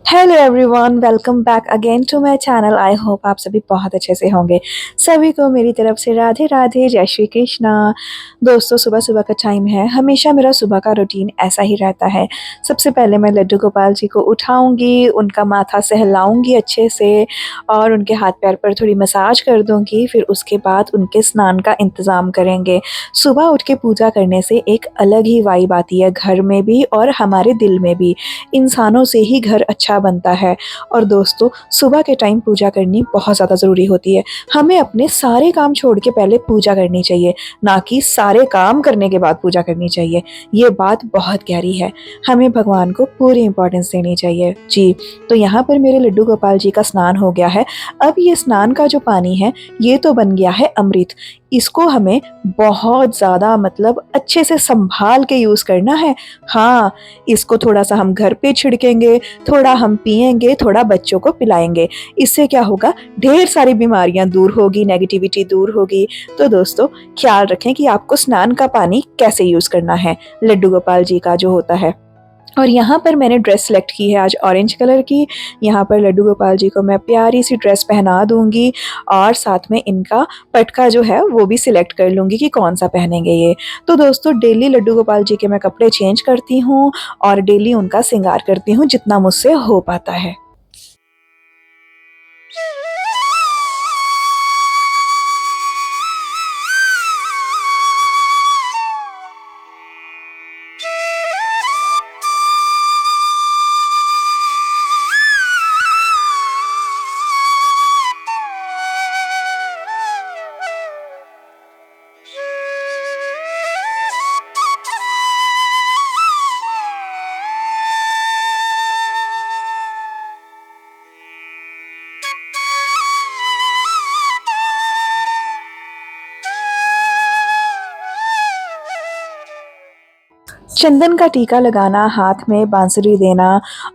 Hello everyone, welcome back again to my channel. I hope आप सभी बहुत अच्छे से होंगे। सभी को मेरी तरफ से राधे राधे, जय श्री कृष्णा। दोस्तों, सुबह सुबह का टाइम है। हमेशा मेरा सुबह का रूटीन ऐसा ही रहता है। सबसे पहले मैं लड्डू गोपाल जी को उठाऊंगी, उनका माथा सहलाऊंगी अच्छे से और उनके हाथ पैर पर थोड़ी मसाज कर दूंगी। फिर उसके बाद उनके स्नान का इंतज़ाम करेंगे। सुबह उठ के पूजा करने से एक अलग ही वाइब आती है, घर में भी और हमारे दिल में भी। इंसानों से ही घर अच्छा बनता है। और दोस्तों, सुबह के टाइम पूजा करनी बहुत ज़्यादा ज़रूरी होती है। हमें अपने सारे काम छोड़ के पहले पूजा करनी चाहिए, ना कि सारे काम करने के बाद पूजा करनी चाहिए। ये बात बहुत गहरी है। हमें भगवान को पूरी इंपॉर्टेंस देनी चाहिए जी। तो यहाँ पर मेरे लड्डू गोपाल जी का स्नान हो गया है। अब ये स्नान का जो पानी है, ये तो बन गया है अमृत। इसको हमें बहुत ज़्यादा अच्छे से संभाल के यूज़ करना है। हाँ, इसको थोड़ा सा हम घर पे छिड़केंगे, थोड़ा हम पिएंगे, थोड़ा बच्चों को पिलाएंगे। इससे क्या होगा, ढेर सारी बीमारियां दूर होगी, नेगेटिविटी दूर होगी। तो दोस्तों, ख्याल रखें कि आपको स्नान का पानी कैसे यूज करना है, लड्डू गोपाल जी का जो होता है। और यहाँ पर मैंने ड्रेस सेलेक्ट की है आज ऑरेंज कलर की। यहाँ पर लड्डू गोपाल जी को मैं प्यारी सी ड्रेस पहना दूंगी और साथ में इनका पटका जो है वो भी सिलेक्ट कर लूँगी कि कौन सा पहनेंगे ये। तो दोस्तों, डेली लड्डू गोपाल जी के मैं कपड़े चेंज करती हूँ और डेली उनका श्रृंगार करती हूँ जितना मुझसे हो पाता है। चंदन का टीका लगाना, हाथ में बांसुरी देना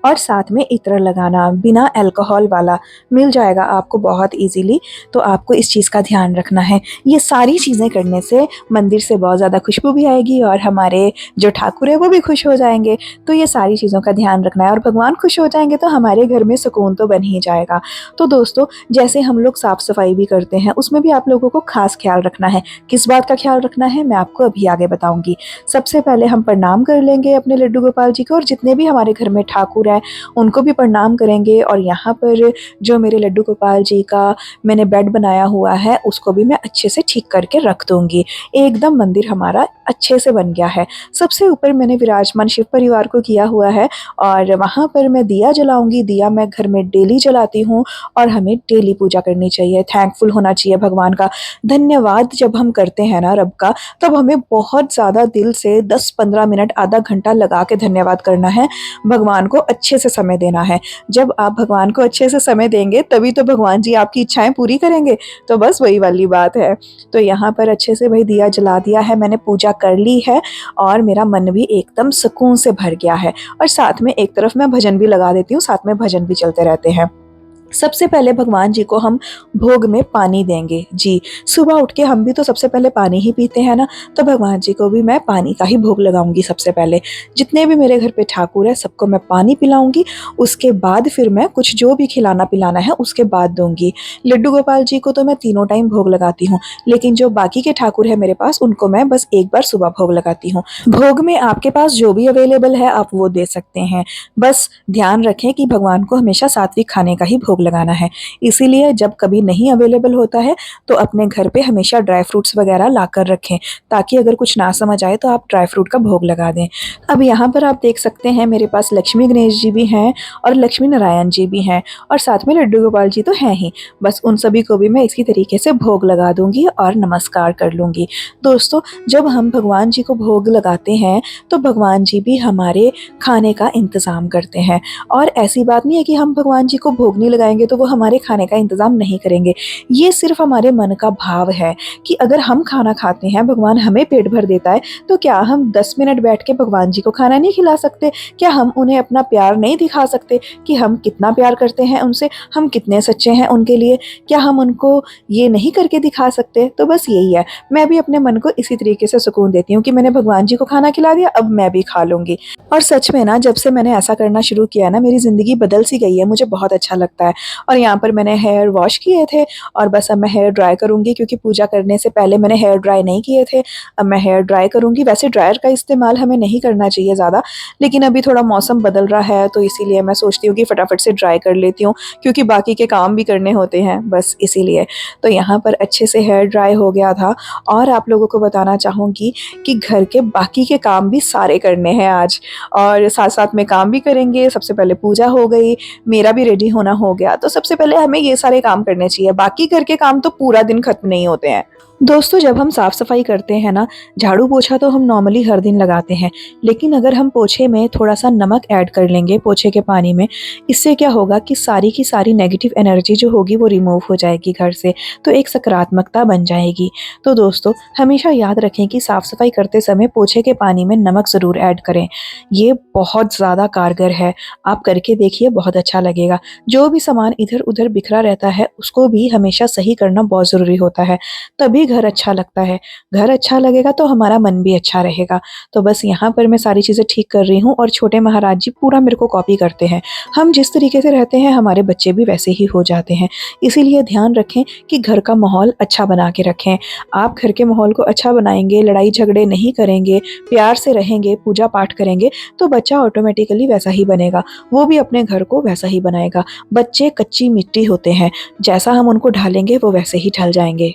और साथ में इत्र लगाना, बिना अल्कोहल वाला मिल जाएगा आपको बहुत इजीली। तो आपको इस चीज़ का ध्यान रखना है। ये सारी चीज़ें करने से मंदिर से बहुत ज़्यादा खुशबू भी आएगी और हमारे जो ठाकुर है वो भी खुश हो जाएंगे। तो ये सारी चीज़ों का ध्यान रखना है और भगवान खुश हो जाएंगे तो हमारे घर में सुकून तो बन ही जाएगा। तो दोस्तों, जैसे हम लोग साफ़ सफाई भी करते हैं, उसमें भी आप लोगों को खास ख्याल रखना है। किस बात का ख्याल रखना है, मैं आपको अभी आगे बताऊँगी। सबसे पहले हम प्रणाम कर लेंगे अपने लड्डू गोपाल जी को और जितने भी हमारे घर में ठाकुर हैं उनको भी प्रणाम करेंगे। और यहाँ पर जो मेरे लड्डू गोपाल जी का मैंने बेड बनाया हुआ है उसको भी मैं अच्छे से ठीक करके रख दूंगी। एकदम मंदिर हमारा अच्छे से बन गया है। सबसे ऊपर मैंने विराजमान शिव परिवार को किया हुआ है और वहाँ पर मैं दिया जलाऊंगी। दिया मैं घर में डेली जलाती हूँ और हमें डेली पूजा करनी चाहिए। थैंकफुल होना चाहिए भगवान का। धन्यवाद जब हम करते हैं ना रब का, तब हमें बहुत ज़्यादा दिल से 10-15 मिनट, आधा घंटा लगा के धन्यवाद करना है। भगवान को अच्छे से समय देना है। जब आप भगवान को अच्छे से समय देंगे तभी तो भगवान जी आपकी इच्छाएं पूरी करेंगे। तो बस वही वाली बात है। तो यहाँ पर अच्छे से भाई दिया जला दिया है, मैंने पूजा कर ली है और मेरा मन भी एकदम सुकून से भर गया है। और साथ में एक तरफ मैं भजन भी लगा देती हूँ, साथ में भजन भी चलते रहते हैं। सबसे पहले भगवान जी को हम भोग में पानी देंगे जी। सुबह उठ के हम भी तो सबसे पहले पानी ही पीते हैं ना, तो भगवान जी को भी मैं पानी का ही भोग लगाऊंगी। सबसे पहले जितने भी मेरे घर पे ठाकुर है सबको मैं पानी पिलाऊंगी। उसके बाद फिर मैं कुछ जो भी खिलाना पिलाना है उसके बाद दूंगी। लड्डू गोपाल जी को तो मैं तीनों टाइम भोग लगाती हूँ, लेकिन जो बाकी के ठाकुर है मेरे पास उनको मैं बस एक बार सुबह भोग लगाती हूँ। भोग में आपके पास जो भी अवेलेबल है आप वो दे सकते हैं। बस ध्यान रखें कि भगवान को हमेशा सात्विक खाने का ही भोग लगाना है। इसीलिए जब कभी नहीं अवेलेबल होता है तो अपने घर पे हमेशा ड्राई फ्रूट्स वगैरह ला कर रखें, ताकि अगर कुछ ना समझ आए तो आप ड्राई फ्रूट का भोग लगा दें। अब यहाँ पर आप देख सकते हैं मेरे पास लक्ष्मी गणेश जी भी हैं और लक्ष्मी नारायण जी भी हैं और साथ में लड्डू गोपाल जी तो हैं ही। बस उन सभी को भी मैं इसी तरीके से भोग लगा दूंगी और नमस्कार कर लूँगी। दोस्तों, जब हम भगवान जी को भोग लगाते हैं तो भगवान जी भी हमारे खाने का इंतज़ाम करते हैं। और ऐसी बात नहीं है कि हम भगवान जी को भोग नहीं जाएंगे तो वो हमारे खाने का इंतज़ाम नहीं करेंगे। ये सिर्फ हमारे मन का भाव है कि अगर हम खाना खाते हैं, भगवान हमें पेट भर देता है, तो क्या हम 10 मिनट बैठ के भगवान जी को खाना नहीं खिला सकते? क्या हम उन्हें अपना प्यार नहीं दिखा सकते कि हम कितना प्यार करते हैं उनसे, हम कितने सच्चे हैं उनके लिए? क्या हम उनको ये नहीं करके दिखा सकते? तो बस यही है, मैं भी अपने मन को इसी तरीके से सुकून देती हूँ कि मैंने भगवान जी को खाना खिला दिया, अब मैं भी खा लूँगी। और सच में ना, जब से मैंने ऐसा करना शुरू किया है ना, मेरी ज़िंदगी बदल सी गई है, मुझे बहुत अच्छा लगता है। और यहाँ पर मैंने हेयर वॉश किए थे और बस अब मैं हेयर ड्राई करूँगी, क्योंकि पूजा करने से पहले मैंने हेयर ड्राई नहीं किए थे। अब मैं हेयर ड्राई करूँगी। वैसे ड्रायर का इस्तेमाल हमें नहीं करना चाहिए ज़्यादा, लेकिन अभी थोड़ा मौसम बदल रहा है तो इसीलिए मैं सोचती हूँ कि फटाफट से ड्राई कर लेती हूँ, क्योंकि बाकी के काम भी करने होते हैं, बस इसीलिए। तो यहाँ पर अच्छे से हेयर ड्राई हो गया था। और आप लोगों को बताना चाहूँगी कि घर के बाकी के काम भी सारे करने हैं आज, और साथ-साथ में काम भी करेंगे। सबसे पहले पूजा हो गई, मेरा भी रेडी होना हो गया, तो सबसे पहले हमें ये सारे काम करने चाहिए। बाकी घर के काम तो पूरा दिन खत्म नहीं होते हैं। दोस्तों, जब हम साफ़-सफ़ाई करते हैं ना, झाड़ू-पोछा तो हम नॉर्मली हर दिन लगाते हैं, लेकिन अगर हम पोछे में थोड़ा-सा नमक ऐड कर लेंगे पोछे के पानी में, इससे क्या होगा कि सारी की सारी नेगेटिव एनर्जी जो होगी वो रिमूव हो जाएगी घर से, तो एक सकारात्मकता बन जाएगी। तो दोस्तों, हमेशा याद रखें कि साफ़-सफ़ाई करते समय पोछे के पानी में नमक ज़रूर ऐड करें। ये बहुत ज़्यादा कारगर है, आप करके देखिए, बहुत अच्छा लगेगा। जो भी सामान इधर-उधर बिखरा रहता है, उसको भी हमेशा सही करना बहुत ज़रूरी होता है, तभी घर अच्छा लगता है। घर अच्छा लगेगा तो हमारा मन भी अच्छा रहेगा। तो बस यहाँ पर मैं सारी चीज़ें ठीक कर रही हूँ और छोटे महाराज जी पूरा मेरे को कॉपी करते हैं। हम जिस तरीके से रहते हैं, हमारे बच्चे भी वैसे ही हो जाते हैं। इसीलिए ध्यान रखें कि घर का माहौल अच्छा बना के रखें। आप घर के माहौल को अच्छा बनाएँगे, लड़ाई झगड़े नहीं करेंगे, प्यार से रहेंगे, पूजा पाठ करेंगे, तो बच्चा ऑटोमेटिकली वैसा ही बनेगा। वो भी अपने घर को वैसा ही बनाएगा। बच्चे कच्ची मिट्टी होते हैं, जैसा हम उनको ढालेंगे वो वैसे ही ढल जाएँगे।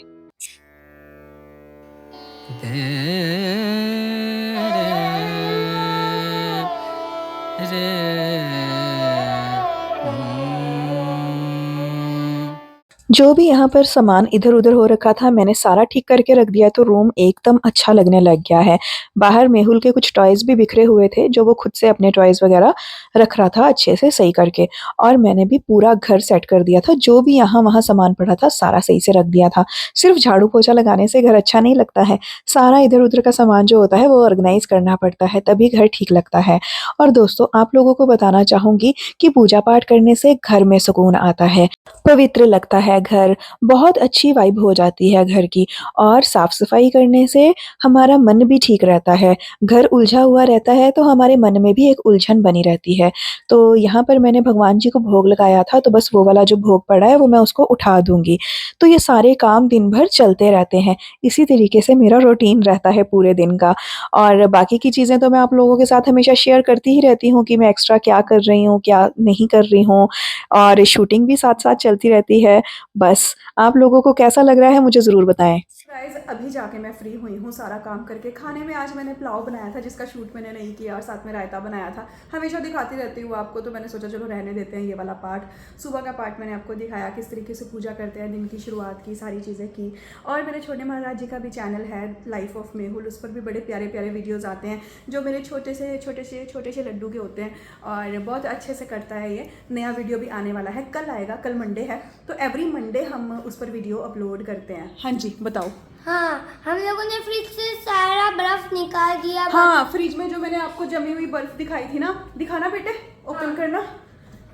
जो भी यहाँ पर सामान इधर-उधर हो रखा था, मैंने सारा ठीक करके रख दिया, तो रूम एकदम अच्छा लगने लग गया है। बाहर मेहुल के कुछ टॉयज़ भी बिखरे हुए थे, जो वो खुद से अपने टॉयज़ वग़ैरह रख रहा था अच्छे से सही करके, और मैंने भी पूरा घर सेट कर दिया था। जो भी यहाँ-वहाँ सामान पड़ा था, सारा सही से रख दिया था। सिर्फ़ झाड़ू-पोछा लगाने से घर अच्छा नहीं लगता है, सारा इधर-उधर का सामान जो होता है, वो ऑर्गनाइज़ करना पड़ता है, तभी घर ठीक लगता है। और दोस्तों, आप लोगों को बताना चाहूँगी कि पूजा-पाठ करने से घर में सुकून आता है, पवित्र लगता है घर, बहुत अच्छी वाइब हो जाती है घर की, और साफ-सफाई करने से हमारा मन भी ठीक रहता है। घर उलझा हुआ रहता है तो हमारे मन में भी एक उलझन बनी रहती है। तो यहाँ पर मैंने भगवान जी को भोग लगाया था, तो बस वो वाला जो भोग पड़ा है वो मैं उसको उठा दूँगी। तो ये सारे काम दिन भर चलते रहते हैं। इसी तरीके से मेरा रूटीन रहता है पूरे दिन का, और बाकी की चीज़ें तो मैं आप लोगों के साथ हमेशा शेयर करती ही रहती हूँ कि मैं एक्स्ट्रा क्या कर रही हूँ, क्या नहीं कर रही हूँ, और शूटिंग भी साथ-साथ चलती रहती है। बस, आप लोगों को कैसा लग रहा है मुझे ज़रूर बताएँ। गाइस, अभी जाके मैं फ्री हुई हूँ सारा काम करके। खाने में आज मैंने पुलाव बनाया था, जिसका शूट मैंने नहीं किया, और साथ में रायता बनाया था। हमेशा दिखाती रहती हूँ आपको, तो मैंने सोचा चलो रहने देते हैं ये वाला पार्ट। सुबह का पार्ट मैंने आपको दिखाया किस तरीके से पूजा करते हैं, दिन की शुरुआत की, सारी चीज़ें की। और मेरे छोटे महाराज जी का भी चैनल है, लाइफ ऑफ मेहुल, उस पर भी बड़े प्यारे प्यारे वीडियोज़ आते हैं, जो मेरे छोटे से लड्डू के होते हैं, और बहुत अच्छे से करता है ये। नया वीडियो भी आने वाला है, कल आएगा, कल मंडे है, तो एवरी मंडे हम उस पर वीडियो अपलोड करते हैं। हाँ जी, बताओ। हाँ, हम लोगों ने फ्रिज से सारा बर्फ निकाल दिया। हाँ, फ्रिज में जो मैंने आपको जमी हुई बर्फ दिखाई थी ना, दिखाना बेटे, ओपन हाँ, करना।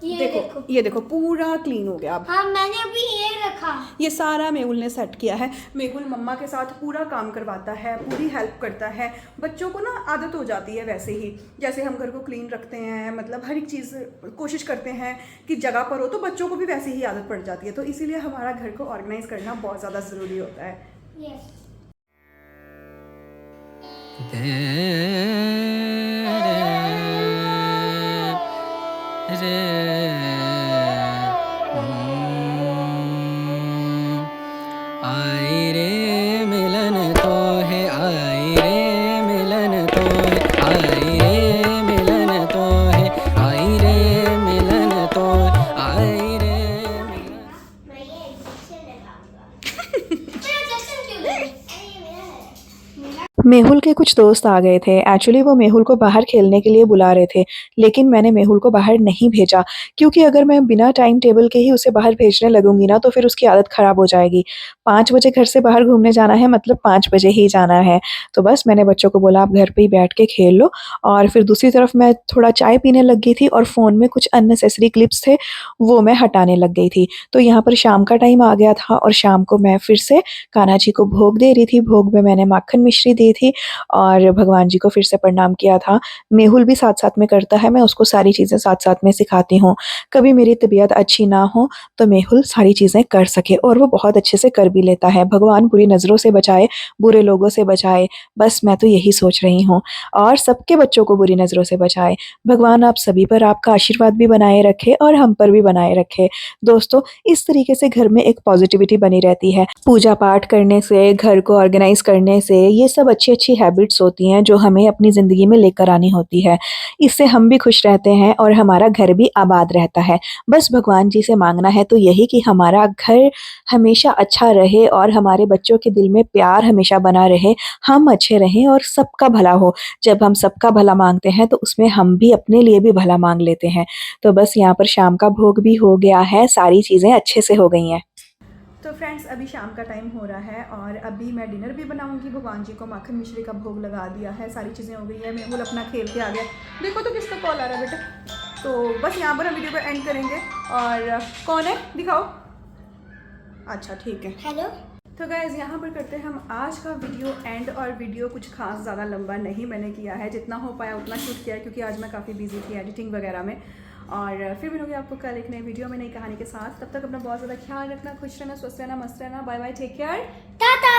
ये ये देखो पूरा क्लीन हो गया अब। हाँ, मैंने अभी ये रखा। ये सारा मेहुल ने सेट किया है। मेहुल मम्मा के साथ पूरा काम करवाता है, पूरी हेल्प करता है। बच्चों को ना आदत हो जाती है वैसे ही, जैसे हम घर को क्लीन रखते हैं, मतलब हर एक चीज़ कोशिश करते हैं कि जगह पर हो, तो बच्चों को भी वैसे ही आदत पड़ जाती है। तो इसीलिए हमारा घर को ऑर्गेनाइज करना बहुत ज़्यादा ज़रूरी होता है। यस। आई रे मिलन तो है, आई रे मिलन तो है, आई रे मिलन तो है, आई रे मिलन तो है, आई रे मिलन। मैं ये इंजेक्शन लगाऊंगा। मेरा इंजेक्शन क्यों लगे? अरे ये मेरा है। मेहुल के कुछ दोस्त आ गए थे। एक्चुअली वो मेहुल को बाहर खेलने के लिए बुला रहे थे, लेकिन मैंने मेहुल को बाहर नहीं भेजा, क्योंकि अगर मैं बिना टाइम टेबल के ही उसे बाहर भेजने लगूँगी ना, तो फिर उसकी आदत ख़राब हो जाएगी। 5 बजे घर से बाहर घूमने जाना है, मतलब 5 बजे ही जाना है। तो बस मैंने बच्चों को बोला, आप घर पे ही बैठ के खेल लो, और फिर दूसरी तरफ मैं थोड़ा चाय पीने लग गई थी और फ़ोन में कुछ अननेसेसरी क्लिप्स थे, वो मैं हटाने लग गई थी। तो यहाँ पर शाम का टाइम आ गया था और शाम को मैं फिर से कान्हा जी को भोग दे रही थी। भोग में मैंने माखन मिश्री दी थी और भगवान जी को फिर से प्रणाम किया था। मेहुल भी साथ-साथ में करता है, मैं उसको सारी चीज़ें साथ-साथ में सिखाती हूँ। कभी मेरी तबीयत अच्छी ना हो, तो मेहुल सारी चीज़ें कर सके, और वो बहुत अच्छे से कर भी लेता है। भगवान बुरी नज़रों से बचाए, बुरे लोगों से बचाए, बस मैं तो यही सोच रही हूँ, और सबके बच्चों को बुरी नज़रों से बचाए। भगवान आप सभी पर आपका आशीर्वाद भी बनाए रखे और हम पर भी बनाए रखे। दोस्तों, इस तरीके से घर में एक पॉजिटिविटी बनी रहती है। पूजा पाठ करने से, घर को ऑर्गेनाइज़ करने से, ये सब अच्छी-अच्छी हैबिट्स होती हैं जो हमें अपनी ज़िंदगी में लेकर आनी होती है। इससे हम भी खुश रहते हैं और हमारा घर भी आबाद रहता है। बस भगवान जी से माँगना है तो यही कि हमारा घर हमेशा अच्छा रहे और हमारे बच्चों के दिल में प्यार हमेशा बना रहे, हम अच्छे रहें और सबका भला हो। जब हम सबका भला माँगते हैं तो उसमें हम भी अपने लिए भी भला माँग लेते हैं। तो बस यहाँ पर शाम का भोग भी हो गया है, सारी चीज़ें अच्छे से हो गई हैं। तो फ्रेंड्स, अभी शाम का टाइम हो रहा है और अभी मैं डिनर भी बनाऊंगी। भगवान जी को माखन मिश्री का भोग लगा दिया है, सारी चीज़ें हो गई है। मेहुल अपना खेल के आ गया। देखो तो किसका कॉल आ रहा है बेटा। तो बस यहाँ पर हम वीडियो को एंड करेंगे। और कौन है, दिखाओ। अच्छा ठीक है। हेलो। तो गाइज़, यहाँ पर करते हैं हम आज का वीडियो एंड। और वीडियो कुछ खास ज़्यादा लंबा नहीं मैंने किया है, जितना हो पाया उतना शूट किया है, क्योंकि आज मैं काफ़ी बिजी थी एडिटिंग वगैरह में। और फिर मिलूंगी आपको कल एक नई वीडियो में, नई कहानी के साथ। तब तक अपना बहुत ज़्यादा ख्याल रखना, खुश रहना, स्वस्थ रहना, मस्त रहना। Bye bye, take care, Tata.